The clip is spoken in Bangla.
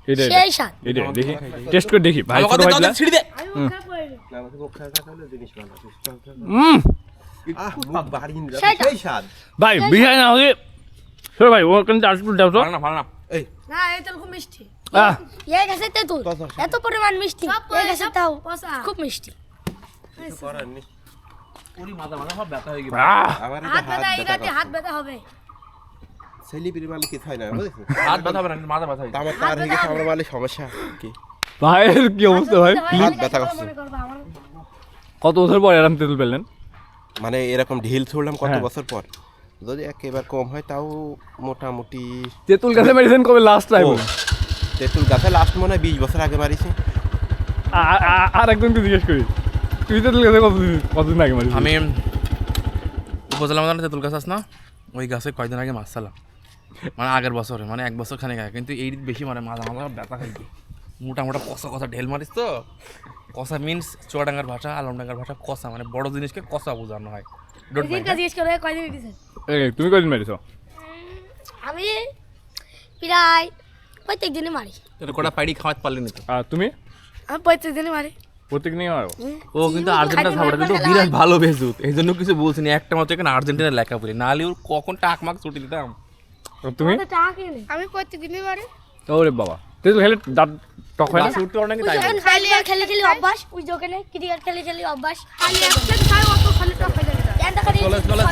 এটা সেই স্বাদ। এটা দেখি টেস্ট করে দেখি ভাই ছোট ভাই দিলা ছিড়ি দে সেই স্বাদ ভাই বিহাই না হলে ছোট ভাই ও কিন্তু আসলে দাও তো ভালো না না এটা খুব মিষ্টি আহ এই গাছে তেঁতুল এত পরিমাণ মিষ্টি এই গাছে তাও খুব মিষ্টি ওরি মাথা সব ব্যথা হয়ে গেছে আহ আমার হাত ব্যথা এই রাতে হাত ব্যথা হবে সেলিব্রিটি মালিক কিছু হয় না বুঝেছো হাত ব্যথা হবে না মাথা ব্যথা হয়ে আমার তার হয়ে গেছে আমার মালিক সমস্যা কি ভাইয়ের কি অবস্থা ভাই হাত ব্যথা করছে। মনে করবা আমার কত বছর পর এরকম তেঁতুল পেলেন মানে এরকম ঢিল ছুড়লাম কত হ্যাঁ। বছর পর যদি একেবারে কম হয় তাও মোটামুটি তেঁতুল গাছে মেডিসিন কবে লাস্ট টাইম ও, তেঁতুল গাছে লাস্ট মনে হয় 20 বছর আগে মারিছি আর একজনকে জিজ্ঞেস করি তুই তেঁতুল গাছে কতদিন আগে মারিস আমি উপজেলা মধ্যে তেঁতুল গাছ আছে না ওই গাছে কয়েকদিন আগে মাছ চালাম মানে আগের বছরে মানে 1 বছর খানিক আগে কিন্তু এই বেশি মানে মাথা ব্যথা খাইছি মোটা মোটা কষা কষা ঢেল মারিস তো কষা মিন্স চুয়াডাঙ্গার ভাষা আলমডাঙ্গার ভাষা কষা মানে বড় জিনিসকে কষা বোঝানো হয় ডোন্ট দিনটা জিজ্ঞেস করে কয়দিন দিছেন তুমি কদিন মারিস আমি প্রায় প্রত্যেক দিনই মারি মাইন্ড কটা পাইডি খাওয়াতে পারলি না তো আর তুমি আমি প্রত্যেক দিনই মারি প্রত্যেক দিনই মারো ও কিন্তু আর্জেন্টিনা সাপোর্টার কিন্তু বিরাট ভালো বেজুত এই জন্য কিছু বলছি না একটা মাত্র এখানে আর্জেন্টিনার লেখা বলি নাহলে ওর কখন টাকমাক ছুটি দিতাম আর তুমি আমি প্রত্যেক দিনই মারি ওরে বাবা তেঁতুল খেলে দাঁত টক হয় না ছুটি অনেক তাই যখন ক্রিকেট খেলে খেলে অভ্যাস ওই দোকানে ক্রিকেট খেলে খেলে অভ্যাস খালি একসাথে খাই অত খালি টক হয়ে যায় চলে